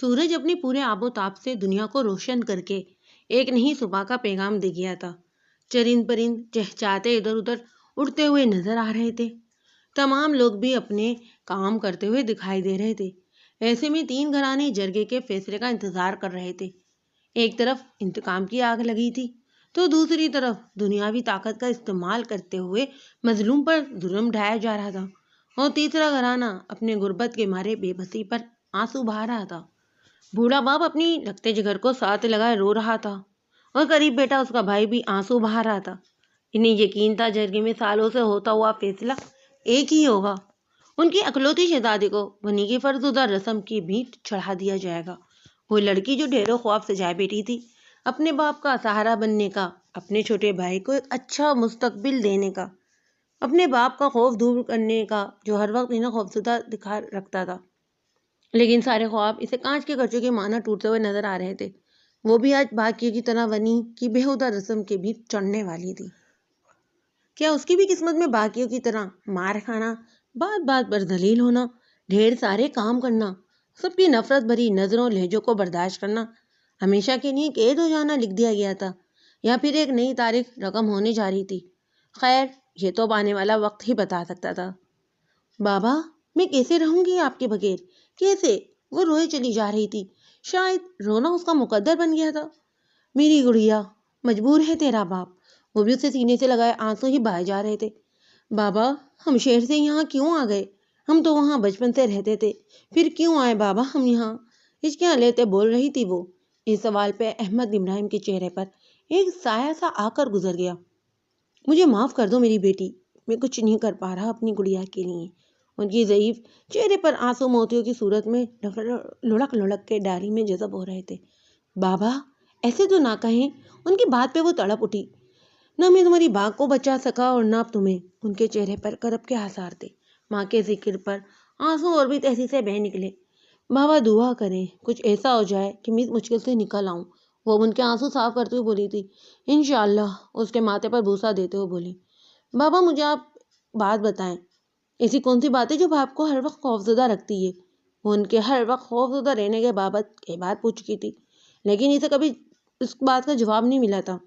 سورج اپنے پورے آب و تاب سے دنیا کو روشن کر کے ایک نئی صبح کا پیغام دے گیا تھا۔ چرند پرند چہچہاتے ادھر ادھر اڑتے ہوئے نظر آ رہے تھے۔ تمام لوگ بھی اپنے کام کرتے ہوئے دکھائی دے رہے تھے۔ ایسے میں تین گھرانے جرگے کے فیصلے کا انتظار کر رہے تھے۔ ایک طرف انتقام کی آگ لگی تھی تو دوسری طرف دنیاوی طاقت کا استعمال کرتے ہوئے مظلوم پر ظلم ڈھایا جا رہا تھا، اور تیسرا گھرانہ اپنے غربت کے مارے بے بسی پر آنسو بہا رہا تھا۔ بوڑھا باپ اپنی لگتے جگر کو ساتھ لگائے رو رہا تھا، اور قریب بیٹا اس کا بھائی بھی آنسو بہا رہا تھا۔ انہیں یقین تھا جرگے میں سالوں سے ہوتا ہوا فیصلہ ایک ہی ہوگا۔ ان کی اکلوتی شہزادی کو بنی کی فرزودہ رسم کی بھینٹ چڑھا دیا جائے گا۔ وہ لڑکی جو ڈھیروں خواب سجائے بیٹھی تھی، اپنے باپ کا سہارا بننے کا، اپنے چھوٹے بھائی کو ایک اچھا مستقبل دینے کا، اپنے باپ کا خوف دور کرنے کا، جو ہر وقت انہیں خوفزدہ دکھا رکھتا تھا، لیکن سارے خواب اسے کانچ کے کڑچے کے مانا ٹوٹتے ہوئے نظر آ رہے تھے، وہ بھی آج باقیوں کی طرح بنی کی بےہودہ رسم کے بھی چڑھنے والی تھی۔ کیا اس کی بھی قسمت میں باقیوں کی طرح مار کھانا، بات بات پر ذلیل ہونا، ڈھیر سارے کام کرنا، سب کی نفرت بھری نظروں لہجوں کو برداشت کرنا، ہمیشہ کے لیے قید ہو جانا لکھ دیا گیا تھا، یا پھر ایک نئی تاریخ رقم ہونے جا رہی تھی؟ خیر، یہ تو اب آنے والا وقت ہی بتا سکتا تھا۔ بابا، میں کیسے رہوں گی آپ کے بغیر؟ کیسے؟ وہ روئے چلی جا رہی تھی۔ شاید رونا اس کا مقدر بن گیا تھا۔ میری گڑیا، مجبور ہے تیرا باپ۔ وہ بھی اسے سینے سے لگائے آنسو ہی بہائے جا رہے تھے۔ بابا، ہم شہر سے یہاں کیوں آ گئے؟ ہم تو وہاں بچپن سے رہتے تھے، پھر کیوں آئے بابا ہم یہاں؟ ہچکیاں لیتے بول رہی تھی وہ۔ اس سوال پہ احمد ابراہیم کے چہرے پر ایک سایہ سا آ کر گزر گیا۔ مجھے معاف کر دو میری بیٹی، میں کچھ نہیں کر پا رہا اپنی گڑیا کے لیے۔ ان کی ضعیف چہرے پر آنسو موتیوں کی صورت میں لڑک لڑک کے ڈالی میں جذب ہو رہے تھے۔ بابا، ایسے تو نہ کہیں۔ ان کی بات پہ وہ تڑپ اٹھی۔ نہ میں تمہاری باغ کو بچا سکا اور نہ اب تمہیں۔ ان کے چہرے پر کرب کے آثار تھے۔ ماں کے ذکر پر آنسو اور بھی تیزی سے بہہ نکلے۔ بابا دعا کریں کچھ ایسا ہو جائے کہ میں اس مشکل سے نکل آؤں، وہ ان کے آنسو صاف کرتے ہوئے بولی تھی۔ انشاءاللہ، اس کے ماتھے پر بوسہ دیتے ہوئے بولی۔ بابا، مجھے آپ بات بتائیں، ایسی کون سی بات ہے جو باپ کو ہر وقت خوفزدہ رکھتی ہے؟ وہ ان کے ہر وقت خوفزدہ رہنے کے بات پوچھ چکی تھی، لیکن اسے کبھی اس بات کا جواب نہیں ملا تھا۔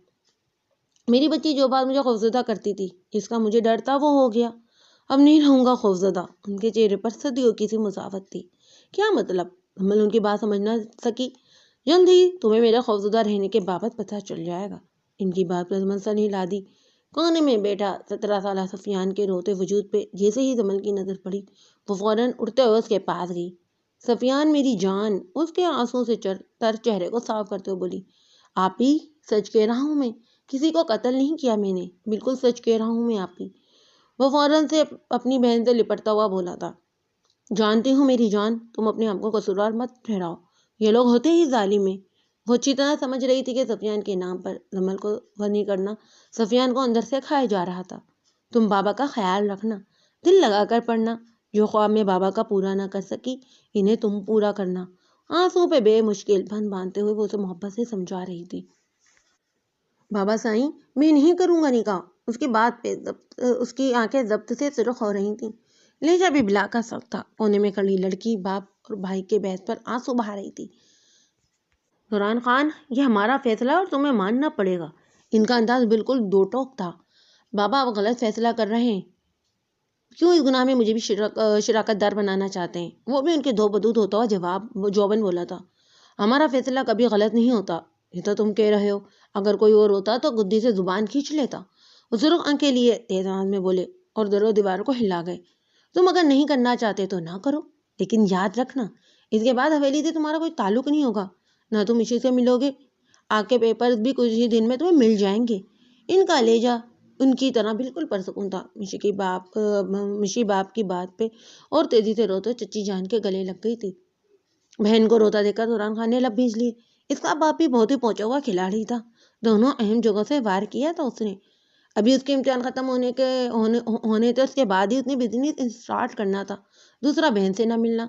میری بچی، جو بات مجھے خوفزدہ کرتی تھی، جس کا مجھے ڈر تھا، وہ ہو گیا۔ اب نہیں رہوں گا خوفزدہ۔ ان کے چہرے پر صدیوں کی سی مسافت تھی۔ کیا مطلب؟ حمل ان کی بات سمجھ نہ سکی۔ جلد ہی تمہیں میرے خوفزدہ رہنے کے بابت پتہ چل جائے گا۔ ان کی بات پر زمن ہلا دی۔ کونے میں بیٹھا 17 سالہ سفیان کے روتے وجود پہ جیسے ہی زمن کی نظر پڑی، وہ فوراً اٹھتے ہوئے اس کے پاس گئی۔ سفیان میری جان، اس کے آنسوں سے تر چہرے کو صاف کرتے ہوئے بولی۔ آپ ہی، سچ کہہ رہا ہوں میں، کسی کو قتل نہیں کیا میں نے، بالکل سچ کہہ رہا ہوں میں آپ ہی۔ وہ فوراً سے اپنی بہن سے لپٹتا ہوا بولا تھا۔ جانتی ہوں میری جان، تم اپنے آپ کو قصوروار مت ٹھہراؤ، یہ لوگ ہوتے ہی ظالم ہیں۔ وہ اچھی طرح سمجھ رہی تھی کہ سفیان کے نام پر زمل کو غنی کرنا سفیان کو اندر سے کھائے جا رہا تھا۔ تم بابا کا خیال رکھنا، دل لگا کر پڑھنا، جو خواب میں بابا کا پورا نہ کر سکی، انہیں تم پورا کرنا۔ آنسو پہ بے مشکل بند باندھتے ہوئے وہ اسے محبت سے سمجھا رہی تھی۔ بابا سائیں، میں نہیں کروں گا نکاح۔ اس کی بات پہ اس کی آنکھیں ضبط سے سرخ ہو رہی تھیں، لہجہ بھی بلا کا سخت تھا۔ کونے میں کھڑی لڑکی باپ اور بھائی کے بحث پر آنسو بہا رہی تھی۔ دوران خان، یہ ہمارا فیصلہ اور تمہیں ماننا پڑے گا۔ ان کا انداز بالکل دو ٹوک تھا۔ بابا، آپ غلط فیصلہ کر رہے ہیں۔ کیوں اس گناہ میں مجھے بھی شراکت دار بنانا چاہتے ہیں؟ وہ بھی ان کے دو بدود ہوتا ہوا جواباً بولا تھا۔ ہمارا فیصلہ کبھی غلط نہیں ہوتا، یہ تو تم کہہ رہے ہو۔ اگر کوئی اور ہوتا تو گدی سے زبان کھینچ لیتا۔ وہ سرخ آنکھیں لیے تیز آواز میں بولے اور در و دیوار کو ہلا گئے۔ تم اگر نہیں کرنا چاہتے تو نہ کرو، لیکن یاد رکھنا، اس کے بعد حویلی سے تمہارا کوئی تعلق نہیں ہوگا، نہ تم اسی سے ملو گے۔ آگ کے پیپرز بھی کچھ ہی دن میں تمہیں مل جائیں گے۔ ان کا لہجہ ان کی طرح بالکل پرسکون تھا۔ مشی باپ کی بات پہ اور تیزی سے روتے چچی جان کے گلے لگ گئی تھی۔ بہن کو روتا دیکھ کر دوران خان نے لب بھیج لیے۔ اس کا باپ بھی بہت ہی پہنچا ہوا کھلاڑی تھا، دونوں اہم جگہوں سے وار کیا تھا اس نے۔ ابھی اس کے امتحان ختم ہونے تھے، اس کے بعد ہی اس نے بزنس اسٹارٹ کرنا تھا۔ دوسرا، بہن سے نہ ملنا۔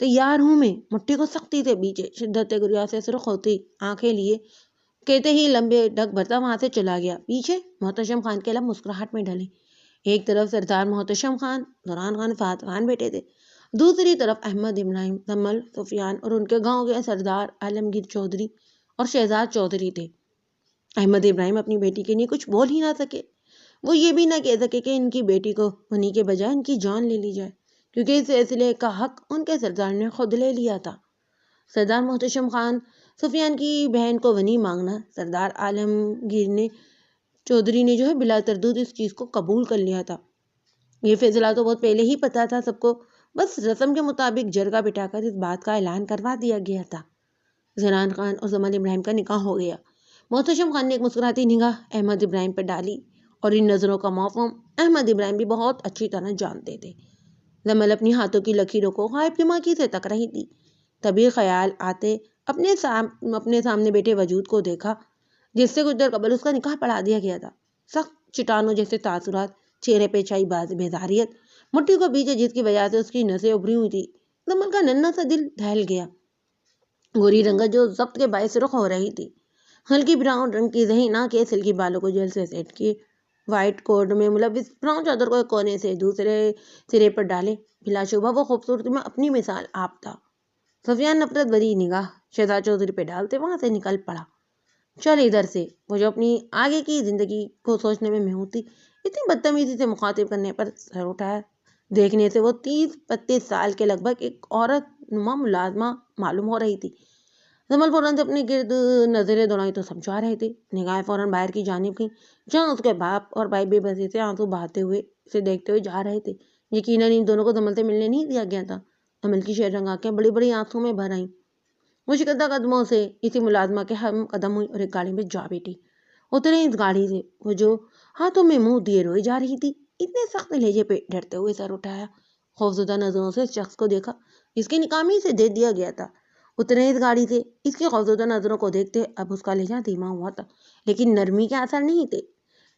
تیار ہوں میں، مٹھی کو سختی سے بیچے، شدت گریا سے سرخ ہوتی آنکھیں لیے کہتے ہی لمبے ڈگ بھرتا وہاں سے چلا گیا۔ پیچھے محتشم خان کے لب مسکراہٹ میں ڈھلے۔ ایک طرف سردار محتشم خان، دوران خان، فہد خان بیٹھے تھے، دوسری طرف احمد ابراہیم، جمل، سفیان اور ان کے گاؤں کے سردار عالمگیر چودھری اور شہزاد چودھری تھے۔ احمد ابراہیم اپنی بیٹی کے لیے کچھ بول ہی نہ سکے۔ وہ یہ بھی نہ کہہ سکے کہ ان کی بیٹی کو منی کے بجائے ان کی جان لے لی جائے، کیونکہ اس فیصلے کا حق ان کے سردار نے خود لے لیا تھا۔ سردار محتشم خان سفیان کی بہن کو ونی مانگنا، سردار عالمگیر نے چودھری نے جو ہے بلا تردید اس چیز کو قبول کر لیا تھا۔ یہ فیصلہ تو بہت پہلے ہی پتا تھا سب کو، بس رسم کے مطابق جرگہ بٹھا کر اس بات کا اعلان کروا دیا گیا تھا۔ زنان خان اور جمل ابراہیم کا نکاح ہو گیا۔ محتشم خان نے ایک مسکراتی نگاہ احمد ابراہیم پر ڈالی، اور ان نظروں کا مفہوم احمد ابراہیم بھی بہت اچھی طرح جانتے تھے۔ جمل اپنی ہاتھوں کی لکیروں کو غائب دماغی سے تک رہی تھی۔ تبھی خیال آتے اپنے سامنے بیٹے وجود کو دیکھا، جس سے کچھ دیر قبل اس کا نکاح پڑھا دیا گیا تھا۔ سخت چٹانوں جیسے تاثرات، چہرے پہ چھائی بیزاریت، مٹھی کو پیچھے جس کی وجہ سے اس کی نسیں ابھری ہوئی تھی۔ جمل کا ننھا سا دل دہل گیا۔ گوری رنگت جو ضبط کے باعث رخ ہو رہی تھی، ہلکی براؤن رنگ کی ذہین آنکھیں سلکی بالوں کو جیل سے سیٹ کیے، وائٹ کوٹ میں ملوث براؤن چادر کو ایک کونے سے دوسرے سرے پر ڈالے، بلا شبہ وہ خوبصورتی میں اپنی مثال آپ تھا۔ سفیان نفرت بھری نگاہ شہزاد چودھری پہ ڈالتے وہاں سے نکل پڑا۔ چل ادھر سے۔ وہ جو اپنی آگے کی زندگی کو سوچنے میں محو تھی، اتنی بدتمیزی سے مخاطب کرنے پر سر اٹھایا۔ دیکھنے سے وہ 30-32 سال کے لگ بھگ ایک عورت نما ملازمہ معلوم ہو رہی تھی۔ جمل فوراً سے اپنے گرد نظریں دوڑائیں تو سب جا رہے تھے۔ نگاہیں فوراً باہر کی جانب گئیں، جہاں اس کے باپ اور بھائی بے بسی سے آنسو بہاتے ہوئے اسے دیکھتے ہوئے جا رہے تھے۔ یقیناً ان دونوں کو جمل سے ملنے نہیں دیا گیا تھا۔ جمل کی شیر رنگ آنکھیں بڑی بڑی آنسوں میں بھر آئیں۔ وہ شکستہ قدموں سے اسی ملازمہ کے ہم قدم ہوئی اور ایک گاڑی میں جا بیٹھی۔ اترے اس گاڑی سے، وہ جو ہاتھوں میں منہ دیے روئی جا رہی تھی، اتنے سخت لہجے پہ ڈرتے ہوئے سر اٹھایا، خوفزدہ نظروں سے اس شخص کو دیکھا جس کے نکاح میں اسے دے دیا گیا تھا۔ اترے اس گاڑی سے، اس کی خوفزدہ نظروں کو دیکھتے اب اس کا لہجہ دھیما ہوا تھا، لیکن نرمی کے اثر نہیں تھے۔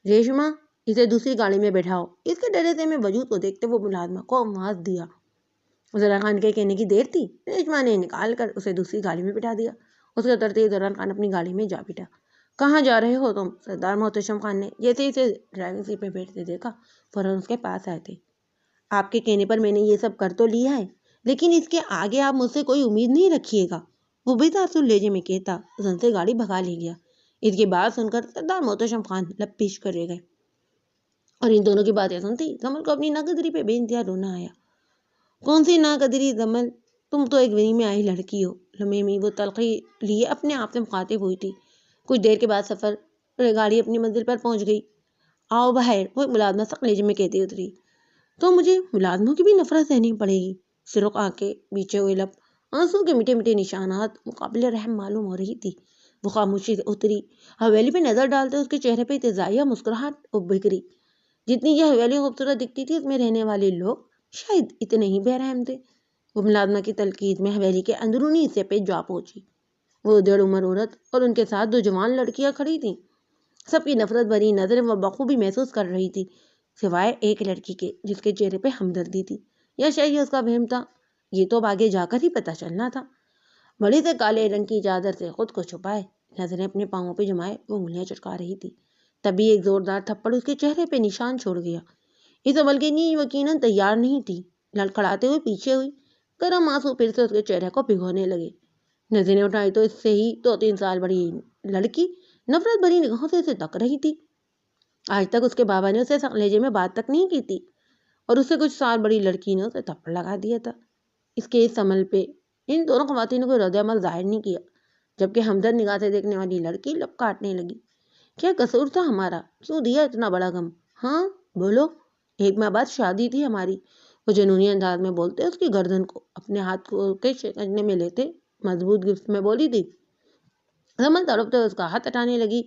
ریشما، اسے دوسری گاڑی میں بیٹھاؤ۔ اس کے ڈرے سے میں وجود کو دیکھتے وہ ملازمہ کو آواز دیا۔ زرا خان کے کہنے کی دیر تھی، ریشما نے نکال کر اسے دوسری گاڑی میں بٹھا دیا۔ اس کے اترتے ہی زرا خان اپنی گاڑی میں جا بیٹھا۔ کہاں جا رہے ہو تم؟ سردار محتشم خان نے جیسے ہی اسے ڈرائیونگ سیٹ پہ بیٹھتے دیکھا فوراً اس کے پاس آئے تھے۔ آپ کے کہنے پر میں نے یہ سب کر تو لیا ہے، لیکن اس کے آگے آپ مجھ سے کوئی امید نہیں رکھیے گا، وہ بے تاثر لہجے میں کہتا زن سے گاڑی بھگا لے گیا۔ اس کی بات سن کر سردار محتشم خان لب پیش کرے گئے، اور ان دونوں کی باتیں سنتی جمل کو اپنی ناقدری پہ بے انتہا رونا آیا۔ کون سی ناقدری جمل؟ تم تو ایک ونی میں آئی لڑکی ہو، لمحے میں وہ تلخی لیے اپنے آپ سے مخاطب ہوئی تھی۔ کچھ دیر کے بعد سفر گاڑی اپنی منزل پر پہنچ گئی۔ آؤ باہر، وہ ملازمہ سخت لہجے میں کہتی اتری۔ تو مجھے ملازموں کی بھی نفرت سہنی پڑے گی۔ سرخ آنکھیں، بیچے ہوئے لب، آنسو کے میٹھے میٹھے نشانات، مقابل رحم معلوم ہو رہی تھی۔ وہ خاموشی سے اتری، حویلی پہ نظر ڈالتے اس کے چہرے پہ ابتدائیہ مسکراہٹ بکھری۔ جتنی یہ حویلی خوبصورت دکھتی تھی، اس میں رہنے والے لوگ شاید اتنے ہی بے رحم تھے۔ وہ ملازمہ کی تلقین میں حویلی کے اندرونی حصے پہ جا پہنچی۔ وہ دیڑھ عمر عورت اور ان کے ساتھ دو جوان لڑکیاں کھڑی تھیں۔ سب کی نفرت بھری نظریں وہ بخوبی محسوس کر رہی تھی، سوائے ایک لڑکی کے جس کے چہرے پہ ہمدردی تھی، یا شاید یہ اس کا وہم تھا، یہ تو اب آگے جا کر ہی پتہ چلنا تھا۔ بڑی سے کالے رنگ کی چادر سے خود کو چھپائے، نظریں اپنے پاؤں پہ جمائے وہ انگلیاں چٹکا رہی تھی۔ تبھی ایک زوردار تھپڑ اس کے چہرے پہ نشان چھوڑ گیا۔ اس عمل کے لیے یقیناً تیار نہیں تھی، لڑکھڑاتے ہوئے پیچھے ہوئی، گرم آنسو پھر سے اس کے چہرے کو بھگونے لگے۔ نظریں اٹھائی تو اس سے ہی 2-3 سال بڑی لڑکی نفرت بھری نگاہوں سے اسے تک رہی تھی۔ آج تک اس کے بابا نے اسے سخت لہجے میں بات تک نہیں کی تھی، اور اس سے کچھ سال بڑی لڑکی نے اسے تھپڑ لگا دیا تھا۔ اس کے اس عمل پہ ان دونوں خواتین نے کوئی رد عمل ظاہر نہیں کیا، جبکہ ہمدرد نگاہ سے دیکھنے والی لڑکی لب کاٹنے لگی۔ کیا قصور تھا ہمارا؟ کیوں دیا اتنا بڑا غم؟ ہاں بولو۔ 1 ماہ بعد شادی تھی ہماری، وہ جنونی انداز میں بولتے اس کی گردن کو اپنے ہاتھ کے شکنجے میں لیتے مضبوط گفت میں بولی تھی۔ جمل تڑپتے اس کا ہاتھ ہٹانے لگی۔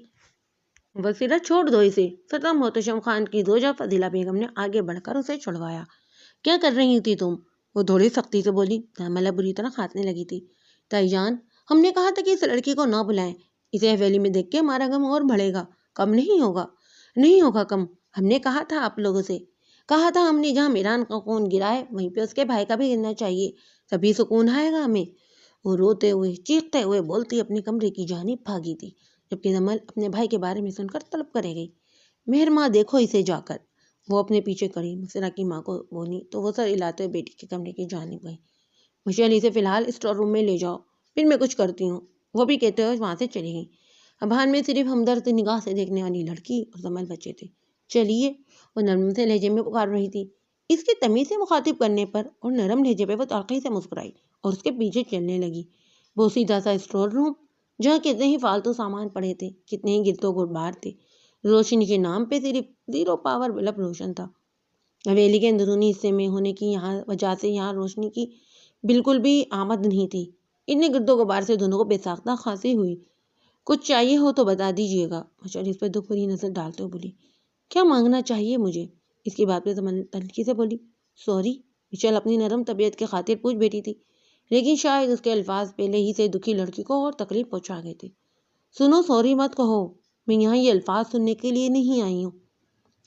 وسیلہ چھوڑ دو اسے، سردار محتشم خان کی زوجہ فضیلہ بیگم نے آگے بڑھ کر اسے چھڑوایا۔ کیا کر رہی تھی تم؟ وہ تھوڑی سختی سے بولی۔ جمل بری طرح کھانسنے لگی تھی۔ تائی جان، ہم نے کہا تھا کہ اس لڑکی کو نہ بلائیں، اسے حویلی میں دیکھ کے ہمارا غم اور بڑھے گا، کم نہیں ہوگا۔ نہیں ہوگا کم، ہم نے کہا تھا آپ لوگوں سے، کہا تھا ہم نے جہاں میران کا خون گرا ہے وہیں پہ اس کے بھائی کا بھی گرنا چاہیے، تبھی سکون آئے گا ہمیں۔ وہ روتے ہوئے چیختے ہوئے بولتی اپنے کمرے کی جانب بھاگی تھی، جبکہ جمل اپنے بھائی کے بارے میں سن کر طلب کرے گئی۔ مہرماں دیکھو اسے جا کر، وہ اپنے پیچھے کڑی مسرا کی ماں کو بولی تو وہ سر ہلاتے ہوئے بیٹی کے کمرے کی جانب گئی۔ مشیل اسے فی الحال اسٹور روم میں لے جاؤ، پھر میں کچھ کرتی ہوں، وہ بھی کہتے ہوئے وہاں سے چلی گئی۔ ابھان میں صرف ہمدرد نگاہ سے دیکھنے والی لڑکی اور زمل بچے تھے۔ چلیے، وہ نرم سے لہجے میں پکار رہی تھی۔ اس کی تمیز سے مخاطب کرنے پر اور نرم لہجے پہ وہ تلخی سے مسکرائی اور اس کے پیچھے چلنے لگی۔ وہ سیدھا سا اسٹور روم، جہاں کتنے ہی فالتو سامان پڑے تھے، کتنے ہی گرد و غبار تھے۔ روشنی کے نام پہ صرف 0 پاور بلب روشن تھا۔ حویلی کے اندرونی حصے میں ہونے کی وجہ سے یہاں روشنی کی بالکل بھی آمد نہیں تھی۔ اتنے گرد و غبار سے دونوں کو بے ساختہ کھانسی ہوئی۔ کچھ چاہیے ہو تو بتا دیجیے گا، مشعل اس پہ دکھ بھری نظر ڈالتے ہوئے بولی۔ کیا مانگنا چاہیے مجھے؟ اس کی بات پہ زمن تلخی سے بولی۔ سوری، مشعل اپنی نرم طبیعت کی خاطر پوچھ بیٹھی تھی، لیکن شاید اس کے الفاظ پہلے ہی سے دکھی لڑکی کو اور تکلیف پہنچا گئے تھے۔ سنو، سوری مت کہو، میں یہاں یہ الفاظ سننے کے لیے نہیں آئی ہوں۔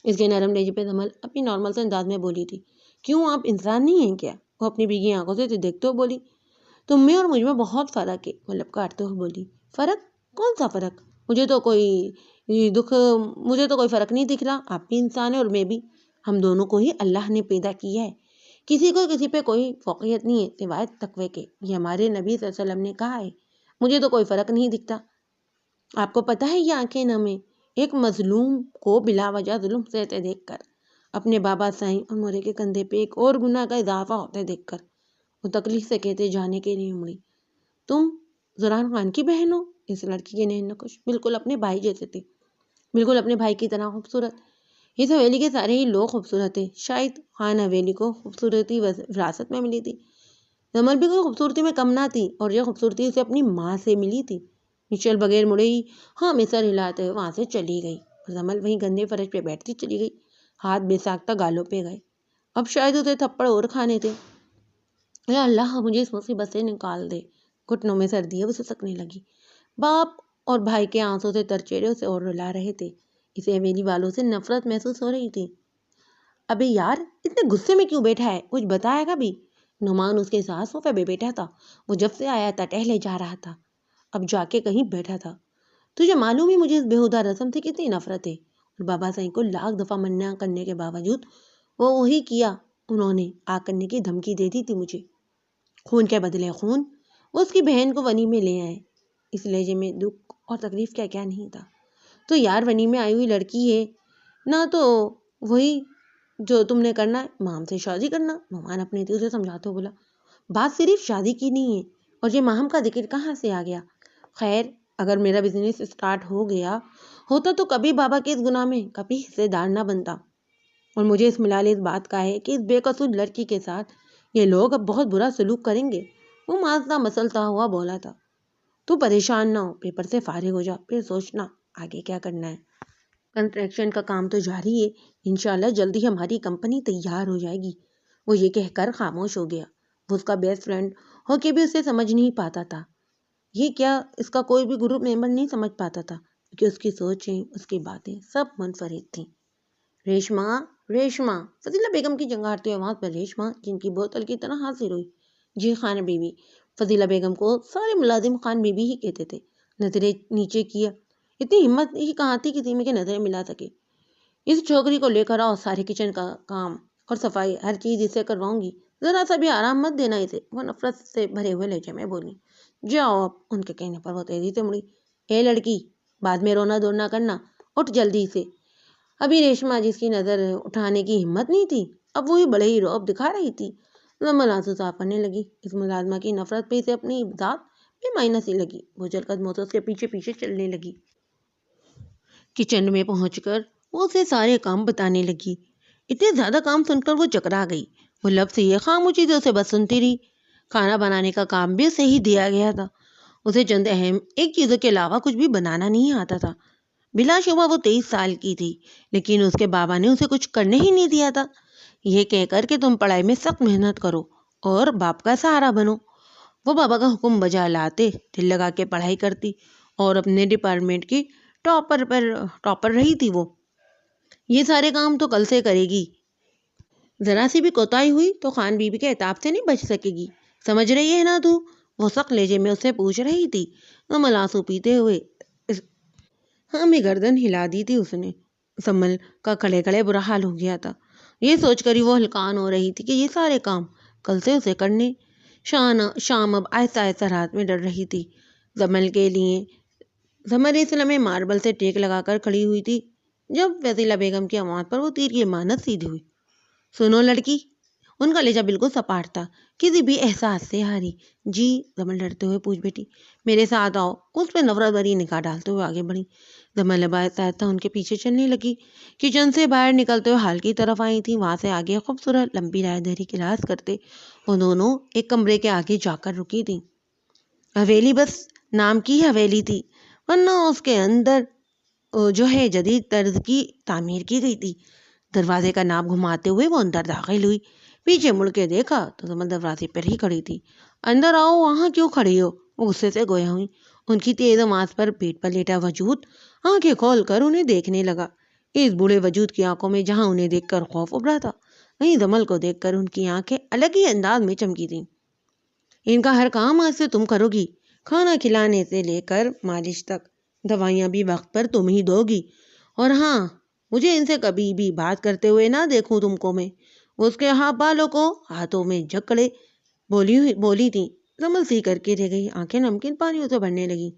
اس کے نرم لہجے پہ زمل اپنی نارمل سے انداز میں بولی تھی۔ کیوں، آپ انسان نہیں ہیں کیا؟ وہ اپنی بھیگی آنکھوں سے دیکھتے ہوئے بولی۔ تم میں اور مجھ میں بہت فرق ہے، وہ لب کاٹتے ہوئے بولی۔ فرق؟ کون سا فرق؟ مجھے تو کوئی فرق نہیں دکھ رہا۔ آپ بھی انسان ہیں اور میں بھی۔ ہم دونوں کو ہی اللہ نے پیدا کیا ہے، کسی کو کسی پہ کوئی فوقیت نہیں ہے سوائے تقوی کے، یہ ہمارے نبی صلی اللہ علیہ وسلم نے کہا ہے۔ مجھے تو کوئی فرق نہیں دکھتا۔ آپ کو پتہ ہے یہ آنکھیں نم ہیں، ایک مظلوم کو بلا وجہ ظلم سہتے دیکھ کر، اپنے بابا سائیں اور مورے کے کندھے پہ ایک اور گناہ کا اضافہ ہوتے دیکھ کر۔ وہ تکلیف سے کہتے جانے کے لیے مڑی۔ تم زوران خان کی بہن ہو؟ اس لڑکی کے نین نقش بالکل اپنے بھائی جیسے تھے، بالکل اپنے بھائی کی طرح خوبصورت۔ اس حویلی کے سارے ہی لوگ خوبصورت تھے، شاید خان حویلی کو خوبصورتی وراثت میں ملی تھی۔ زمل بھی کوئی خوبصورتی میں کم نہ تھی اور یہ خوبصورتی اسے اپنی ماں سے ملی تھی۔ مشعل بغیر مڑے ہی ہاں میں سر ہلاتے ہوئے وہاں سے چلی گئی اور زمل وہیں گندے فرش پہ بیٹھتی چلی گئی، ہاتھ بے ساختہ گالوں پہ گئے۔ اب شاید اسے تھپڑ اور کھانے تھے۔ یا اللہ، مجھے اس مصیبت سے نکال دے۔ گھٹنوں میں سردی ہے، وہ سسکنے لگی۔ باپ اور بھائی کے آنسوں سے تر چہرے اسے اور رلا رہے تھے۔ اسے حویلی والوں سے نفرت محسوس ہو رہی تھی۔ ابے یار، اتنے غصے میں کیوں بیٹھا ہے؟ کچھ بتائے گا بھی؟ نعمان اس کے ساتھ صوفے پہ بیٹھا تھا۔ وہ جب سے آیا تھا ٹہلے جا رہا تھا، اب جا کے کہیں بیٹھا تھا۔ تجھے معلوم ہی مجھے اس بےہودہ رسم سے کتنی نفرت ہے، اور بابا سائیں کو لاکھ دفعہ منع کرنے کے باوجود وہ وہی کیا۔ انہوں نے آگ کرنے کی دھمکی دے دی تھی مجھے۔ خون کے بدلے خون، وہ اس کی بہن کو ونی میں لے آئے۔ اس لہجے میں دکھ اور تکلیف کیا کیا نہیں تھا۔ تو یار، ونی میں آئی ہوئی لڑکی ہے نہ، تو وہی جو تم نے کرنا ہے، ماہم سے شادی کرنا۔ نعمان اپنے دل سے سمجھاتے ہوئے بولا۔ بات صرف شادی کی نہیں ہے، اور یہ ماہم کا ذکر کہاں سے آ گیا؟ خیر، اگر میرا بزنس اسٹارٹ ہو گیا ہوتا تو کبھی بابا کے اس گناہ میں کبھی حصے دار نہ بنتا، اور مجھے اس ملال اس بات کا ہے کہ اس بے قصور لڑکی کے ساتھ یہ لوگ اب بہت برا سلوک کریں گے۔ وہ مازدہ مسلتا ہوا بولا تھا۔ تو پریشان نہ ہو، پیپر سے فارغ ہو جا، پھر سوچنا آگے کیا کرنا ہے۔ کنسٹرکشن کا کام تو جاری ہے، انشاءاللہ جلدی ہماری کمپنی تیار ہو جائے گی۔ وہ یہ کہہ کر خاموش ہو گیا۔ وہ اس کا بیسٹ فرینڈ ہو کے بھی اسے سمجھ نہیں پاتا تھا، یہ کیا اس کا کوئی بھی گروپ ممبر نہیں سمجھ پاتا تھا، کیونکہ اس کی سوچیں، اس کی باتیں سب منفرد تھیں۔ ریشما، فضیلہ بیگم کی جنگارتے آواز پر ریشما جن کی بوتل کی طرح حاضر ہوئی۔ جی خان بیوی۔ فضیلہ بیگم کو سارے ملازم خان بیوی ہی کہتے تھے۔ نظریں نیچے کیا، اتنی ہمت ہی کہاں تھی کسی میں کہ نظریں ملا سکے۔ اس چھوکری کو لے کر آؤ، سارے کچن کا کام اور صفائی ہر چیز اسے کرواؤں گی، ذرا سا بھی آرام مت دینا اسے، وہ نفرت سے بھرے ہوئے لہجے میں بولی۔ جاؤ اب، ان کے کہنے پر وہ تیزی سے مڑی۔ اے لڑکی، بعد میں رونا دورنا کرنا، اٹھ جلدی سے۔ ابھی ریشما جس کی نظر اٹھانے کی ہمت نہیں تھی، اب وہی بڑے ہی رعب دکھا رہی تھی۔ زمل آنسو صاف کرنے لگی۔ اس ملازمہ کی نفرت پہ اسے اپنی ذات بے معنی سی لگی۔ وہ جل قدموں سے اس کے پیچھے پیچھے چلنے لگی۔ کچن میں پہنچ کر وہ اسے سارے کام بتانے لگی۔ اتنے زیادہ کام سن کر وہ چکرا گئی۔ وہ لب سے یہ خاموشی سے اسے بس سنتی رہی۔ کھانا بنانے کا کام بھی اسے ہی دیا گیا تھا۔ اسے چند اہم ایک چیزوں کے علاوہ کچھ بھی بنانا نہیں آتا تھا۔ بلا شبہ وہ 23 سال کی تھی، لیکن اس کے بابا نے اسے کچھ کرنے ہی نہیں دیا تھا، یہ کہہ کر کہ تم پڑھائی میں سخت محنت کرو اور باپ کا سہارا بنو۔ وہ بابا کا حکم بجا لاتے، دل لگا کے پڑھائی کرتی اور اپنے ڈپارٹمنٹ کی ٹاپر رہی تھی۔ وہ یہ سارے کام تو کل سے کرے گی، ذرا سی بھی کوتاہی ہوئی تو خان بیوی کے عتاب سے نہیں بچ سکے گی، سمجھ رہی ہے نا تو؟ وہ سخت لہجے میں اسے پوچھ رہی تھی۔ زمل آنسو پیتے ہوئے ہاں میں گردن ہلا دی تھی اس نے۔ سمل کا کھڑے کھڑے برا حال ہو گیا تھا۔ یہ سوچ کر ہی وہ ہلکان ہو رہی تھی کہ یہ سارے کام کل سے اسے کرنے۔ شام اب آہستہ آہستہ رات میں ڈر رہی تھی سمل کے لیے۔ سمر اس لمحے ماربل سے ٹیک لگا کر کھڑی ہوئی تھی جب فضیلہ بیگم کی آواز پر وہ تیر کی مانت سیدھی ہوئی۔ سنو لڑکی، ان کا لہجہ بالکل سپاٹ تھا، کسی بھی احساس سے ہاری۔ جی، سمل ڈرتے ہوئے پوچھ بیٹھی۔ میرے ساتھ آؤ، اس پہ نفرت بھری نگاہ ڈالتے ہوئے آگے بڑھی۔ سمل آہستہ آہستہ ان کے پیچھے چلنے لگی۔ کچن سے باہر نکلتے ہوئے ہال کی طرف آئی تھی، وہاں سے آگے خوبصورت لمبی رائے دہی کلاس کرتے وہ دونوں ایک کمرے کے آگے جا کر رکی تھی۔ حویلی بس نام کی حویلی تھی، ورنہ اس کے اندر جو ہے جدید طرز کی تعمیر کی گئی تھی۔ دروازے کا ناب گھماتے ہوئے وہ اندر داخل ہوئی۔ پیچھے مڑ کے دیکھا تو سمل دروازے پر ہی کھڑی تھی۔ اندر آؤ، وہاں کیوں کھڑی ہو؟ وہ غصے سے گویا ہوئی۔ ان کی تیز آواز پر پیٹ پر لیٹا وجود آنکھیں کھول کر انہیں دیکھنے لگا۔ اس بوڑھے وجود کی آنکھوں میں جہاں انہیں دیکھ کر خوف ابھرا تھا، وہیں سمل کو دیکھ کر ان کی آنکھیں الگ ہی انداز میں چمکی تھیں۔ ان کا ہر کام آج سے تم کرو گی، کھانا کھلانے سے لے کر مالش تک، دوائیاں بھی وقت پر تم ہی دو گی، اور ہاں، مجھے ان سے کبھی بھی بات کرتے ہوئے نہ دیکھوں تم کو میں۔ وہ اس کے بالوں کو ہاتھوں میں جکڑے بولی تھی۔ سمل سی کر کے رہ گئی، آنکھیں نمکین پانیوں سے بھرنے لگی۔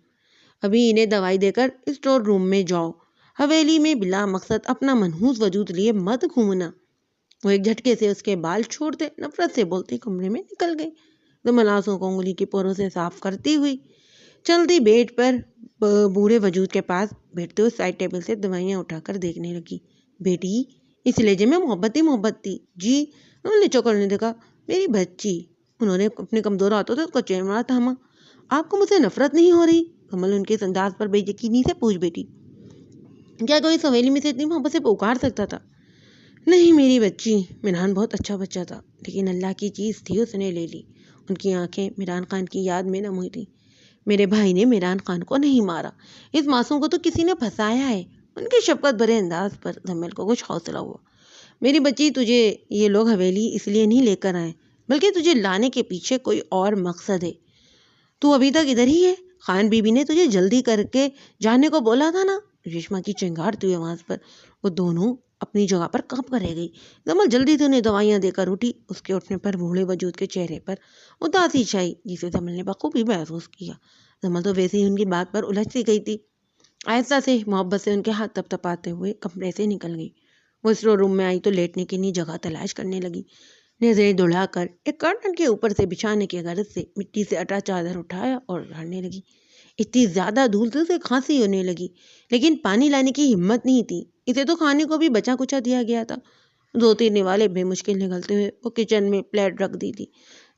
ابھی انہیں دوائی دے کر اسٹور روم میں جاؤ، حویلی میں بلا مقصد اپنا منحوس وجود لیے مت گھومنا۔ وہ ایک جھٹکے سے اس کے بال چھوڑتے نفرت سے بولتے کمرے میں نکل گئی۔ سمل آنسوں کو انگلی کی پوروں سے صاف کرتی ہوئی چلتی بیڈ پر بوڑھے وجود کے پاس بیٹھتے ہوئے سائڈ ٹیبل سے دوائیاں اٹھا کر دیکھنے لگی۔ بیٹی، اس لہجے میں محبت تھی۔ جی، انہوں نے چوکڑنے لگا۔ میری بچی، انہوں نے اپنے کمزور ہاتھوں سے اس کا چہرہ تھاما۔ آپ کو مجھ سے نفرت نہیں ہو رہی؟ کمل ان کے اس انداز پر بے یقینی سے پوچھ بیٹھی۔ کیا کوئی سویلی میں سے اتنی محبت سے پکار سکتا تھا؟ نہیں میری بچی، میران بہت اچھا بچہ تھا، لیکن اللہ کی چیز تھی اس نے لے لی۔ ان کی آنکھیں میران خان کی یاد میں نم ہوئی تھی۔ میرے بھائی نے میران خان کو نہیں مارا، اس معصوم کو تو کسی نے پھنسایا ہے۔ ان کے شفقت بھرے انداز پر سمل کو کچھ حوصلہ ہوا۔ میری بچی، تجھے یہ لوگ حویلی اس لیے نہیں لے کر آئے، بلکہ تجھے لانے کے پیچھے کوئی اور مقصد ہے۔ تو ابھی تک ادھر ہی ہے؟ خان بی بی نے تجھے جلدی کر کے جانے کو بولا تھا نا؟ ریشما کی چنگھاڑتی ہوئی آواز پر وہ دونوں اپنی جگہ پر کانپ کر رہ گئی۔ سمل جلدی سے انہیں دوائیاں دے کر اٹھی۔ اس کے اٹھنے پر بوڑھے وجود کے چہرے پر اداسی چھائی، جسے سمل نے بخوبی محسوس کیا۔ سمل تو ویسے ہی ان کی بات پر الجھ سی گئی تھی۔ آہستہ سے محبت سے ان کے ہاتھ تپتپاتے ہوئے کمرے سے نکل گئی۔ وہ اسٹور روم میں آئی تو لیٹنے کی نئی جگہ تلاش کرنے لگی۔ نظریں دوڑا کر ایک کرٹن کے اوپر سے بچھانے کی غرض سے مٹی سے اٹا چادر اٹھایا اور جھاڑنے لگی۔ اتنی زیادہ دھول سے اسے کھانسی ہونے لگی، لیکن پانی لانے کی ہمت نہیں تھی۔ اسے تو کھانے کو بھی بچا کچا دیا گیا تھا۔ 2-3 نوالے بے مشکل نکلتے ہوئے وہ کچن میں پلیٹ رکھ دی تھی۔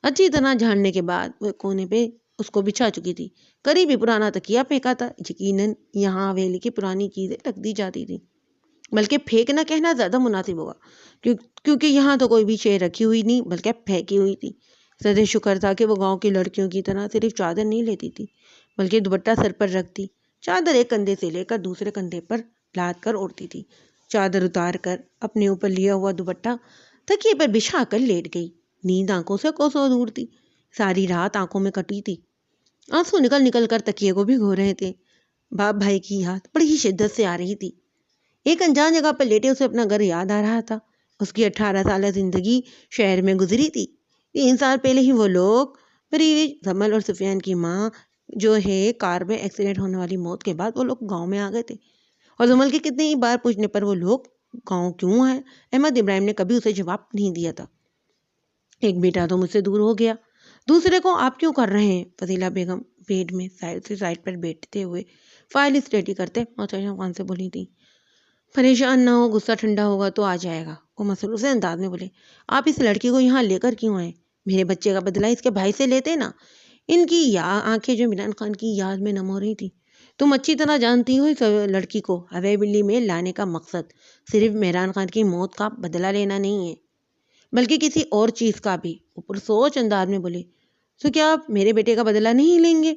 اچھی طرح جھاڑنے کے بعد وہ کونے پہ اس کو بچھا چکی تھی۔ قریب ہی پرانا تکیا پھینکا تھا۔ یقیناً یہاں حویلی کی پرانی چیزیں رکھ دی جاتی تھی، بلکہ پھینکنا کہنا زیادہ مناسب ہوگا، کیونکہ یہاں تو کوئی بھی شے رکھی ہوئی نہیں بلکہ پھینکی ہوئی تھی۔ سدے شکر تھا کہ وہ گاؤں کی لڑکیوں کی طرح صرف چادر نہیں لیتی تھی، بلکہ دوپٹہ سر پر رکھتی۔ چادر ایک کندھے سے لے کر دوسرے کندھے پر لاد کر اوڑھتی تھی۔ چادر اتار کر اپنے اوپر لیا ہوا دوپٹہ تکیے پر بچھا کر لیٹ گئی۔ نیند آنکھوں سے کوسوں دور تھی، ساری رات آنکھوں میں کٹی تھی۔ آنسو نکل نکل کر تکیے کو بھگو رہے تھے۔ باپ بھائی کی یاد بڑی شدت سے آ رہی تھی۔ ایک انجان جگہ پر لیٹے اسے اپنا گھر یاد آ رہا تھا۔ اس کی 18 سالہ زندگی شہر میں گزری تھی۔ 3 سال پہلے ہی وہ لوگ پریویش، سمل اور سفیان کی ماں جو ہے کار میں ایکسیڈنٹ ہونے والی موت کے بعد وہ لوگ گاؤں میں آ گئے تھے، اور سمل کے کتنی ہی بار پوچھنے پر وہ لوگ گاؤں کیوں آئے، احمد ابراہیم نے کبھی اسے جواب نہیں دیا تھا۔ ایک بیٹا تو مجھ سے دور ہو گیا، دوسرے کو آپ کیوں کر رہے ہیں؟ فضیلہ بیگم بیڈ میں سائڈ پر بیٹھتے ہوئے فائل اسٹڈی کرتے محتشم خان سے بولی تھی۔ پریشان نہ ہو، غصہ ٹھنڈا ہوگا تو آ جائے گا، وہ مسروس انداز میں بولے۔ آپ اس لڑکی کو یہاں لے کر کیوں آئے؟ میرے بچے کا بدلہ اس کے بھائی سے لیتے نا۔ ان کی آنکھیں جو عمران خان کی یاد میں نم ہو رہی تھی۔ تم اچھی طرح جانتی ہو اس لڑکی کو حویلی میں لانے کا مقصد صرف عمران خان کی موت کا بدلہ لینا نہیں ہے، بلکہ کسی اور چیز کا بھی۔ اوپر سوچ انداز میں بولے، تو کیا آپ میرے بیٹے کا بدلہ نہیں لیں گے؟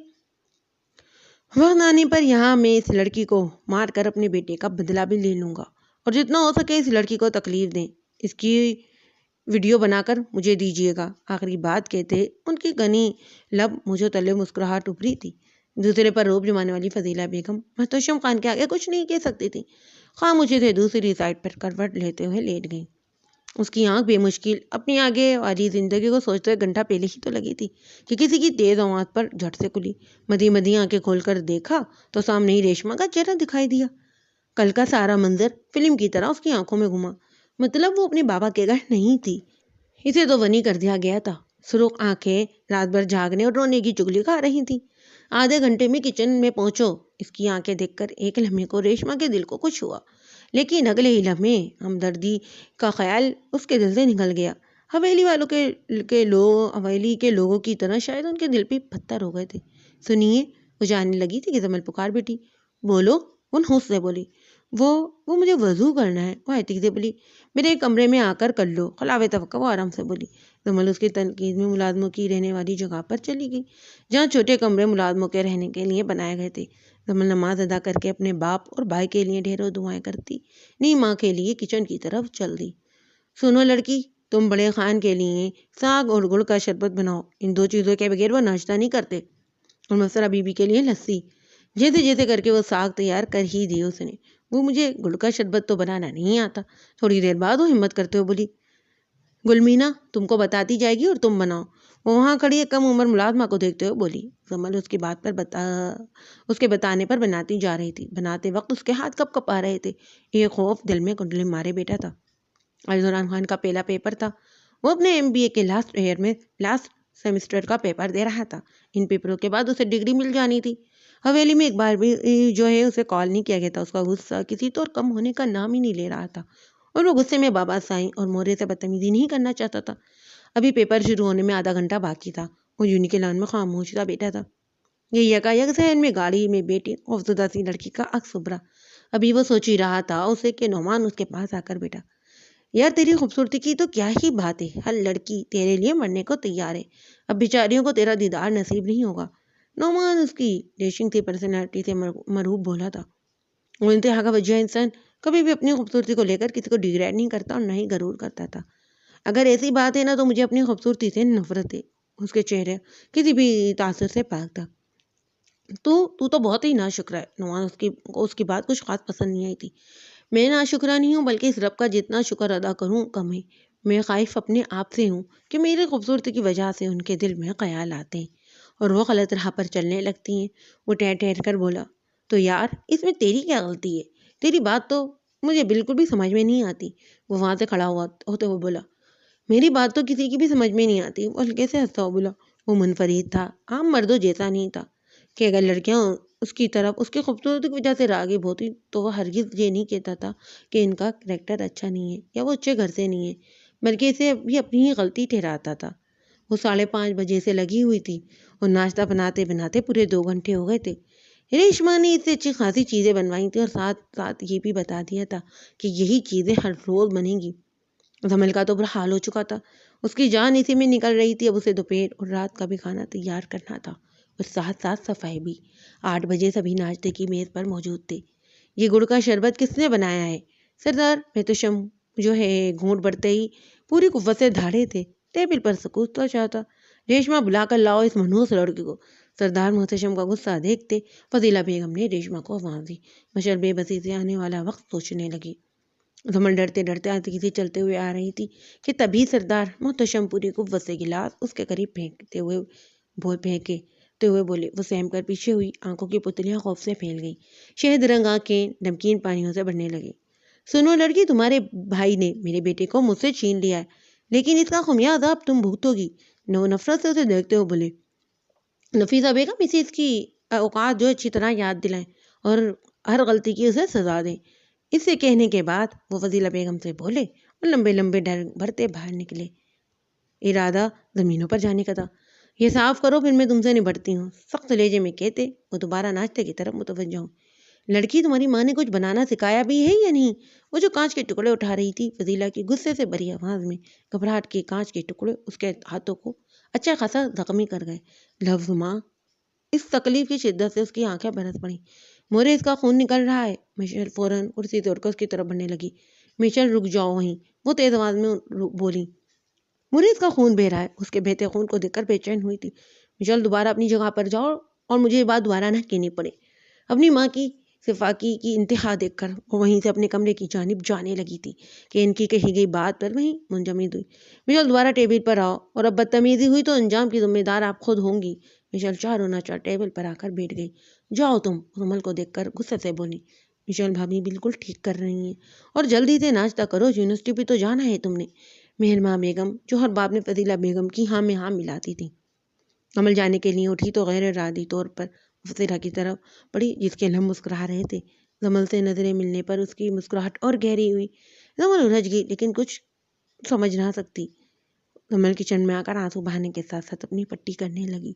وقت آنے پر یہاں میں اس لڑکی کو مار کر اپنے بیٹے کا بدلہ بھی لے لوں گا، اور جتنا ہو سکے اس لڑکی کو تکلیف دیں۔ اس کی ویڈیو بنا کر مجھے دیجیے گا۔ آخری بات کہتے ان کی گھنی لب مجھے تلے مسکراہٹ ابھری تھی۔ دوسرے پر روب جمانے والی فضیلہ بیگم محتشم خان کے آگے کچھ نہیں کہہ سکتی تھی، خاموشی سے دوسری سائڈ پر کروٹ لیتے ہوئے لیٹ گئیں۔ اس کی آنکھ بے مشکل اپنی آگے والی زندگی کو سوچتے ہوئے گھنٹہ پہلے ہی تو لگی تھی کہ کسی کی تیز آواز پر جھٹ سے کھلی۔ مدی مدی آنکھیں کھول کر دیکھا تو سامنے ہی ریشما کا چہرہ دکھائی دیا۔ کل کا سارا منظر فلم کی طرح اس کی آنکھوں میں گھما، مطلب وہ اپنے بابا کے گھر نہیں تھی، اسے تو ونی کر دیا گیا تھا۔ سرخ آنکھیں رات بھر جھاگنے اور رونے کی چگلی کھا رہی تھیں۔ آدھے گھنٹے میں کچن میں پہنچو، اس کی آنکھیں دیکھ کر ایک لمحے کو ریشما کے دل کو کچھ ہوا، لیکن اگلے ہی لمحے ہمدردی کا خیال اس کے دل سے نکل گیا۔ حویلی کے لوگوں کی طرح شاید ان کے دل بھی پتھر ہو گئے تھے۔ سنیے، وہ جاننے لگی تھی کہ زمل پکار بیٹی۔ بولو، وہ نحوس سے بولی۔ وہ مجھے وضو کرنا ہے، وہ ایتک سے بولی۔ میرے کمرے میں آ کر لو، خلاوِ توقع وہ آرام سے بولی۔ زمل اس کی تنقید میں ملازموں کی رہنے والی جگہ پر چلی گئی، جہاں چھوٹے کمرے ملازموں کے رہنے کے لیے بنائے گئے تھے۔ زمل نماز ادا کر کے اپنے باپ اور بھائی کے لیے ڈھیروں دعائیں کرتی نیما کے لیے کچن کی طرف چل دی۔ سنو لڑکی، تم بڑے خان کے لیے ساگ اور گڑ کا شربت بناؤ، ان دو چیزوں کے بغیر وہ ناشتہ نہیں کرتے، اور مسرہ بی بی کے لیے لسی۔ جیسے جیسے کر کے وہ ساگ تیار کر ہی دی اس نے۔ وہ مجھے گڑ کا شربت تو بنانا نہیں آتا۔ تھوڑی دیر بعد وہ ہمت کرتے ہوئے بولی، گلمینا تم کو بتاتی جائے گی اور تم بناؤ۔ وہ وہاں کھڑی ایک کم عمر ملازمہ کو دیکھتے ہوئے بولی۔ زمل اس کے بتانے پر بناتی جا رہی تھی۔ بناتے وقت اس کے ہاتھ کپ کپ آ رہے تھے، ایک خوف دل میں کنڈلی مارے بیٹا تھا۔ آج عمران خان کا پہلا پیپر تھا۔ وہ اپنے MBA کے لاسٹ سیمسٹر کا پیپر دے رہا تھا۔ ان پیپروں کے بعد اسے ڈگری مل جانی تھی۔ حویلی میں ایک بار بھی اسے کال نہیں کیا گیا تھا۔ اس کا غصہ کسی طور کم ہونے کا نام ہی نہیں لے رہا تھا، اور وہ غصے میں بابا سائیں اور مورے سے بدتمیزی نہیں کرنا چاہتا تھا۔ ابھی پیپر شروع ہونے میں آدھا گھنٹہ باقی تھا۔ وہ یونی کے لان میں خاموش سا بیٹھا تھا۔ یہ یکایک ذہن میں گاڑی میں بیٹھی خوفزدہ سی لڑکی کا عکس ابھرا۔ ابھی وہ سوچ ہی رہا تھا اسے کہ نعمان اس کے پاس آ کر بیٹھا۔ یار تیری خوبصورتی کی تو کیا ہی بات ہے، ہر لڑکی تیرے لیے مرنے کو تیار ہے، اب بیچاریوں کو تیرا دیدار نصیب نہیں ہوگا۔ نعمان اس کی ڈیشنگ سی پرسنالٹی سے مرعوب بولا تھا۔ وہ انتہا کا وجیہ انسان کبھی بھی اپنی خوبصورتی کو لے کر کسی کو ڈیگریڈ نہیں کرتا اور نہ ہی غرور کرتا تھا۔ اگر ایسی بات ہے نا تو مجھے اپنی خوبصورتی سے نفرت ہے۔ اس کے چہرے کسی بھی تاثر سے پاک تھا۔ تو بہت ہی ناشکرا ہے۔ نعمان اس کی بات کچھ خاص پسند نہیں آئی تھی۔ میں ناشکرا نہیں ہوں، بلکہ اس رب کا جتنا شکر ادا کروں کم ہے۔ میں خائف اپنے آپ سے ہوں کہ میری خوبصورتی کی وجہ سے ان کے دل میں خیال آتے ہیں اور وہ غلط راہ پر چلنے لگتی ہیں۔ وہ ٹھہر ٹھہر کر بولا، تو یار اس میں تیری کیا غلطی ہے؟ تیری بات تو مجھے بالکل بھی سمجھ میں نہیں آتی۔ وہ وہاں سے کھڑا ہوتے ہوئے بولا، میری بات تو کسی کی بھی سمجھ میں نہیں آتی۔ وہ ہلکے سے ہنستا ہوا بولا، وہ منفرد تھا، عام مردوں جیسا نہیں تھا، کہ اگر لڑکیاں اس کی طرف اس کی خوبصورتی کی وجہ سے راغب ہوتی تو وہ ہرگز یہ نہیں کہتا تھا کہ ان کا کریکٹر اچھا نہیں ہے یا وہ اچھے گھر سے نہیں ہے، بلکہ اسے بھی اپنی ہی غلطی ٹھہراتا تھا۔ وہ 5:30 بجے سے لگی ہوئی تھی اور ناشتہ بناتے بناتے پورے 2 گھنٹے ہو گئے تھے۔ ریشما نے اس سے اچھی خاصی چیزیں بنوائی تھیں اور ساتھ ساتھ یہ بھی بتا دیا تھا کہ یہی چیزیں ہر روز بنیں گی۔ زمل کا تو برا حال ہو چکا تھا، اس کی جان اسی میں نکل رہی تھی۔ اب اسے دوپہر اور رات کا بھی کھانا تیار کرنا تھا اور ساتھ ساتھ صفائی بھی۔ 8 بجے سبھی ناشتے کی میز پر موجود تھے۔ یہ گڑ کا شربت کس نے بنایا ہے؟ سردار محتشم جو ہے گھونٹ بڑھتے ہی پوری قوت سے دھاڑے تھے۔ ٹیبل پر سکوت تو چاہتا، ریشما بلا کر لاؤ اس منحوس لڑکی کو۔ سردار محتشم کا غصہ دیکھتے فضیلہ بیگم نے ریشما کو آواز دی۔ مشل بے بسی سے آنے والا وقت سوچنے لگی۔ زمل ڈرتے ڈرتے آہستگی سے چلتے ہوئے آ رہی تھی کہ تبھی سردار محتشم پوری قوت سے گلاس اس کے قریب پھینکتے ہوئے بولے۔ وہ سہم کر پیچھے ہوئی، آنکھوں کی پتلیاں خوف سے پھیل گئیں، شہد رنگ آنکھیں نمکین پانیوں سے بھرنے لگے۔ سنو لڑکی، تمہارے بھائی نے میرے بیٹے کو مجھ سے چھین لیا ہے، لیکن اس کا خمیازہ اب تم بھگتو گی۔ نفرت سے اسے دیکھتے ہوئے بولے۔ نفیسہ بیگم، اسے اس کی اوقات جو اچھی طرح یاد دلائیں اور ہر غلطی کی اسے سزا دیں۔ اس سے کہنے کے بعد وہ فضیلہ بیگم سے بولے اور لمبے لمبے ڈر بھرتے باہر نکلے۔ ارادہ زمینوں پر جانے کا تھا۔ یہ صاف کرو پھر میں تم سے نبٹتی ہوں، سخت لہجے میں کہتے وہ دوبارہ ناشتے کی طرف متوجہ ہوں۔ لڑکی، تمہاری ماں نے کچھ بنانا سکھایا بھی ہے یا نہیں؟ وہ جو کانچ کے ٹکڑے اٹھا رہی تھی، فضیلہ کی غصے سے بھری آواز میں گھبراہٹ کے کانچ کے ٹکڑے اس کے ہاتھوں کو اچھا خاصا زخمی کر گئے۔ لفظ ماں، اس تکلیف کی شدت سے اس کی آنکھیں برس پڑیں۔ مورے، اس کا خون نکل رہا ہے۔ مشل فوراً کرسی سے اٹھ کر اس کی طرف بڑھنے لگی۔ مشل، رک جاؤ وہیں، وہ تیز آواز میں بولی۔ مورے، اس کا خون بہہ رہا ہے۔ اس کے بہتے خون کو دیکھ کر بے چین ہوئی تھی۔ مشل، دوبارہ اپنی جگہ پر جاؤ اور مجھے یہ بات دوبارہ نہ کہنی پڑے۔ اپنی ماں کی صفاقی کی انتہا دیکھ کر وہ وہیں سے اپنے کمرے کی جانب جانے لگی تھی کہ ان کی کہی گئی بات پر وہیں منجمد ہوئی۔ مشل دوبارہ ٹیبل پر آؤ، اور اب بدتمیزی ہوئی تو انجام کی ذمہ دار آپ خود ہوں گی۔ مشل چاروں ناچار ٹیبل پر آ کر بیٹھ گئی۔ جاؤ تم، رومل کو دیکھ کر غصے سے بولی۔ مشل بھابھی بالکل ٹھیک کر رہی ہیں، اور جلدی سے ناشتہ کرو، یونیورسٹی بھی تو جانا ہے تم نے۔ مہرماں بیگم جو ہر باب میں فضیلہ بیگم کی ہاں میں ہاں ملاتی تھی، عمل جانے کے لیے اٹھی تو غیر ارادی طور پر مفسرہ کی طرف بڑی، جس کے لب مسکرا رہے تھے۔ زمل سے نظریں ملنے پر اس کی مسکراہٹ اور گہری ہوئی۔ زمل الجھ گئی لیکن کچھ سمجھ نہ سکتی۔ زمل کچن میں آ کر آنسو بہانے کے ساتھ ساتھ اپنی پٹی کرنے لگی۔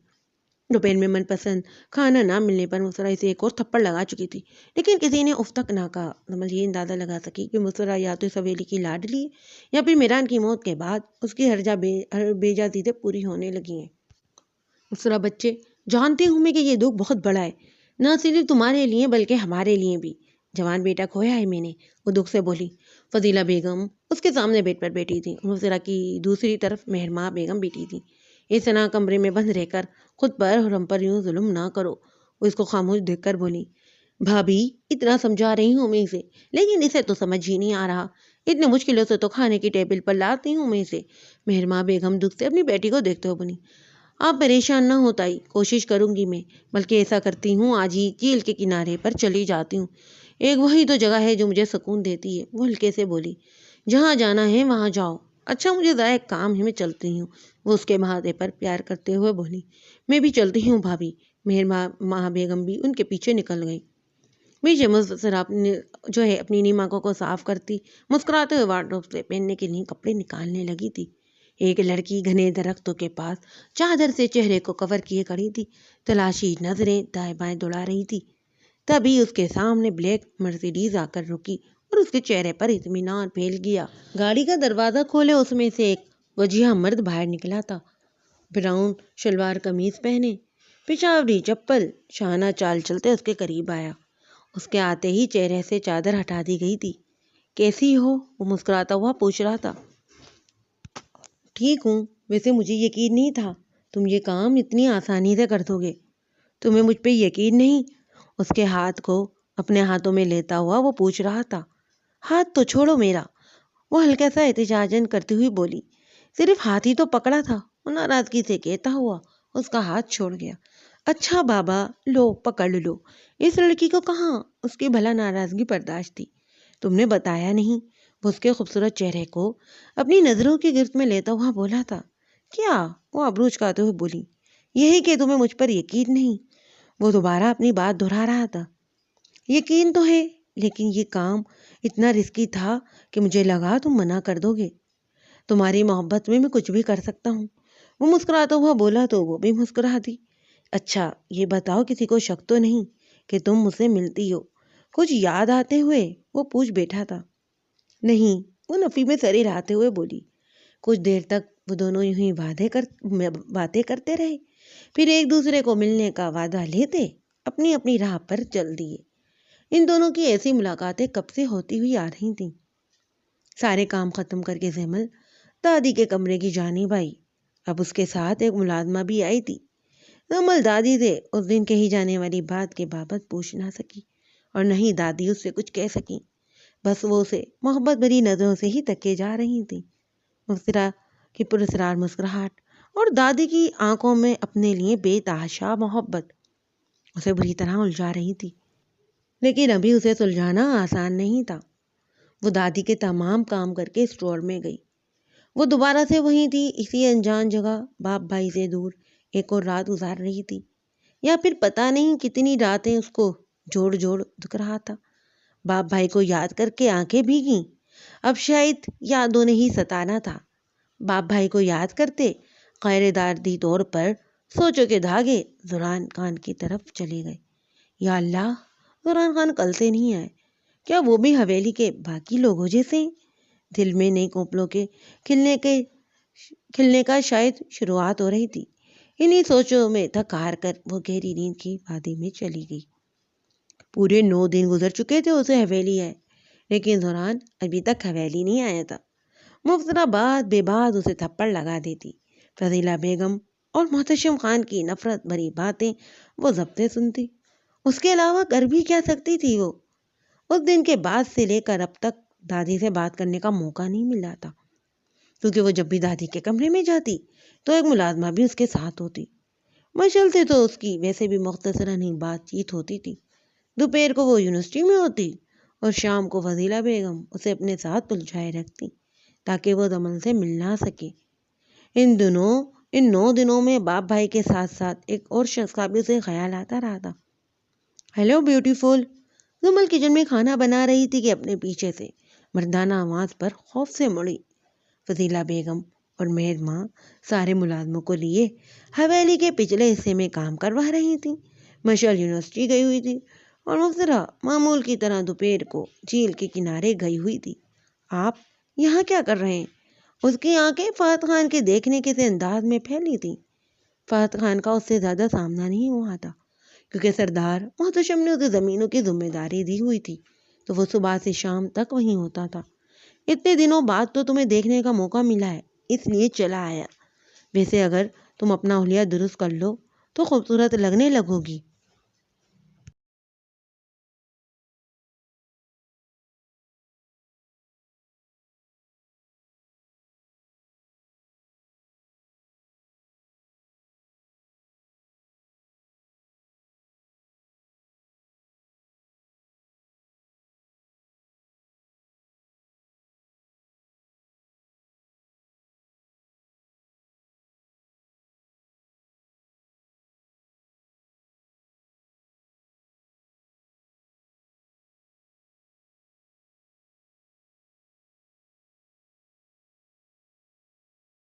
دوپہر میں من پسند کھانا نہ ملنے پر مسرا اسے ایک اور تھپڑ لگا چکی تھی، لیکن کسی نے اف تک نہ کہا۔ زمل یہ اندازہ لگا سکی کہ مسرا یا تو اس حویلی کی لاڈلی ہے، یا پھر میران کی موت کے بعد اس کی ہر بیجا چیزیں پوری ہونے لگی ہیں۔ مسرا بچے، جانتی ہوں میں کہ یہ دکھ بہت بڑا ہے، نہ صرف تمہارے لیے بلکہ ہمارے لیے بھی۔ جوان بیٹا کھویا ہے میں نے، وہ دکھ سے بولی۔ فضیلہ بیگم اس کے سامنے بیڈ پر بیٹھی تھی، مسرا کی دوسری طرف مہرماں بیگم بیٹھی تھی۔ اس طرح کمرے میں بند رہ کر خود پر اور ہم پر یوں ظلم نہ کرو، وہ اس کو خاموش دیکھ کر بولی۔ بھابھی، اتنا سمجھا رہی ہوں میں اسے، لیکن اسے تو سمجھ ہی نہیں آ رہا، اتنے مشکلوں سے تو کھانے کی ٹیبل پر لاتی ہوں میں اسے۔ مہرماں بیگم دکھ سے اپنی بیٹی کو دیکھتے ہوئے بولی۔ آپ پریشان نہ ہو تائی، کوشش کروں گی میں، بلکہ ایسا کرتی ہوں آج ہی جھیل کے کنارے پر چلی جاتی ہوں، ایک وہی تو جگہ ہے جو مجھے سکون دیتی ہے، وہ ہلکے سے بولی۔ جہاں جانا ہے وہاں جاؤ، اچھا مجھے ذرا ایک کام ہے، میں چلتی ہوں، وہ اس کے ماتھے پر پیار کرتے ہوئے بولی۔ میں بھی چلتی ہوں بھابھی۔ مہرماں بیگم بھی ان کے پیچھے نکل گئی۔ پیچھے مسرا جو ہے اپنی نیم آنکھوں کو صاف کرتی مسکراتے ہوئے وارڈروب سے پہننے کے لیے کپڑے نکالنے لگی تھی۔ ایک لڑکی گھنے درختوں کے پاس چادر سے چہرے کو کور کیے کھڑی تھی، تلاشی نظریں دائیں بائیں دوڑا رہی تھی۔ تبھی اس کے سامنے بلیک مرسیڈیز آ کر رکی اور اس کے چہرے پر اطمینان پھیل گیا۔ گاڑی کا دروازہ کھولے اس میں سے ایک وجیہہ مرد باہر نکلا تھا، براؤن شلوار قمیض پہنے، پشاوری چپل، شانہ چال چلتے اس کے قریب آیا۔ اس کے آتے ہی چہرے سے چادر ہٹا دی گئی تھی۔ کیسی ہو؟ وہ مسکراتا ہوا پوچھ رہا تھا۔ ٹھیک ہوں، ویسے مجھے یقین نہیں تھا تم یہ کام اتنی آسانی سے کر دو گے۔ تمہیں مجھ پہ یقین نہیں؟ اس کے ہاتھ کو اپنے ہاتھوں میں لیتا ہوا وہ پوچھ رہا تھا۔ ہاتھ تو چھوڑو میرا، وہ ہلکا سا احتجاجن کرتی ہوئی بولی۔ صرف ہاتھ ہی تو پکڑا تھا، وہ ناراضگی سے کہتا ہوا اس کا ہاتھ چھوڑ گیا۔ اچھا بابا، لو پکڑ لو۔ اس لڑکی کو کہاں اس کی بھلا ناراضگی برداشت تھی؟ تم نے بتایا نہیں؟ وہ اس کے خوبصورت چہرے کو اپنی نظروں کی گرفت میں لیتا ہوا بولا تھا۔ کیا؟ وہ ابرو اچکاتے ہوئے بولی۔ یہی کہ تمہیں مجھ پر یقین نہیں؟ وہ دوبارہ اپنی بات دہرا رہا تھا۔ یقین تو ہے، لیکن یہ کام اتنا رسکی تھا کہ مجھے لگا تم منع کر دو گے۔ تمہاری محبت میں کچھ بھی کر سکتا ہوں، وہ مسکراتا ہوا بولا تو وہ بھی مسکرا دی۔ اچھا یہ بتاؤ، کسی کو شک تو نہیں کہ تم مجھ سے ملتی ہو؟ کچھ یاد آتے ہوئے وہ پوچھ بیٹھا تھا۔ نہیں، وہ نفی میں سر ہلاتے ہوئے بولی۔ کچھ دیر تک وہ دونوں یوں ہی باتیں کرتے رہے، پھر ایک دوسرے کو ملنے کا وعدہ لیتے اپنی اپنی راہ پر چل دیے۔ ان دونوں کی ایسی ملاقاتیں کب سے ہوتی ہوئی آ رہی تھیں۔ سارے کام ختم کر کے زمل دادی کے کمرے کی جانب آئی۔ اب اس کے ساتھ ایک ملازمہ بھی آئی تھی۔ زمل دادی سے اس دن کہی جانے والی بات کے بابت پوچھ نہ سکی، اور نہ ہی دادی اس سے کچھ کہہ سکی، بس وہ اسے محبت بھری نظروں سے ہی تکے جا رہی تھی۔ مسرا کی پراسرار مسکراہٹ اور دادی کی آنکھوں میں اپنے لیے بے تحاشا محبت اسے بری طرح الجھا رہی تھی، لیکن ابھی اسے سلجھانا آسان نہیں تھا۔ وہ دادی کے تمام کام کر کے اسٹور میں گئی۔ وہ دوبارہ سے وہیں تھی، اسی انجان جگہ باپ بھائی سے دور ایک اور رات گزار رہی تھی، یا پھر پتہ نہیں کتنی راتیں اس کو جوڑ جوڑ دکھ رہا تھا۔ باپ بھائی کو یاد کر کے آنکھیں بھیگیں، اب شاید یادوں نے ہی ستانا تھا۔ باپ بھائی کو یاد کرتے غیر ارادی طور پر سوچوں کے دھاگے زوران خان کی طرف چلے گئے۔ یا اللہ، زوران خان کل سے نہیں آئے، کیا وہ بھی حویلی کے باقی لوگوں جیسے ہیں؟ دل میں نئی کوپلوں کے کھلنے کا شاید شروعات ہو رہی تھی۔ انہی سوچوں میں تھک ہار کر وہ گہری نیند کی وادی میں چلی گئی۔ پورے 9 دن گزر چکے تھے اسے حویلی آئے، لیکن زوران ابھی تک حویلی نہیں آیا تھا۔ مبصرہ بات بے بات اسے تھپڑ لگا دیتی۔ فضیلہ بیگم اور محتشم خان کی نفرت بھری باتیں وہ ضبطیں سنتی۔ اس کے علاوہ کر بھی کیا سکتی تھی وہ؟ اس دن کے بعد سے لے کر اب تک دادی سے بات کرنے کا موقع نہیں ملا تھا، کیونکہ وہ جب بھی دادی کے کمرے میں جاتی تو ایک ملازمہ بھی اس کے ساتھ ہوتی۔ مشل سے تو اس کی ویسے بھی مختصراً ہی بات چیت ہوتی تھی۔ دوپہر کو وہ یونیورسٹی میں ہوتی اور شام کو فضیلہ بیگم اسے اپنے ساتھ سلجھائے رکھتی تاکہ وہ دمن سے مل نہ سکے۔ ان 9 دنوں میں باپ بھائی کے ساتھ ساتھ ایک اور شخص کا بھی اسے خیال آتا رہا تھا۔ ہیلو بیوٹیفل، زمل کچن میں کھانا بنا رہی تھی کہ اپنے پیچھے سے مردانہ آواز پر خوف سے مڑی۔ فضیلہ بیگم اور مہر ماں سارے ملازموں کو لیے حویلی کے پچھلے حصے میں کام کروا رہی تھیں۔ مشل یونیورسٹی گئی ہوئی تھی اور مبصرہ معمول کی طرح دوپہر کو جھیل کے کنارے گئی ہوئی تھی۔ آپ یہاں کیا کر رہے ہیں؟ اس کی آنکھیں فہد خان کے دیکھنے کے سے انداز میں پھیلی تھیں۔ فہد خان کا اس سے زیادہ سامنا نہیں ہوا تھا، کیونکہ سردار محتشم نے اسے زمینوں کی ذمہ داری دی ہوئی تھی، تو وہ صبح سے شام تک وہیں ہوتا تھا۔ اتنے دنوں بعد تو تمہیں دیکھنے کا موقع ملا ہے، اس لیے چلا آیا۔ ویسے اگر تم اپنا حلیہ درست کر لو تو خوبصورت لگنے لگو گی۔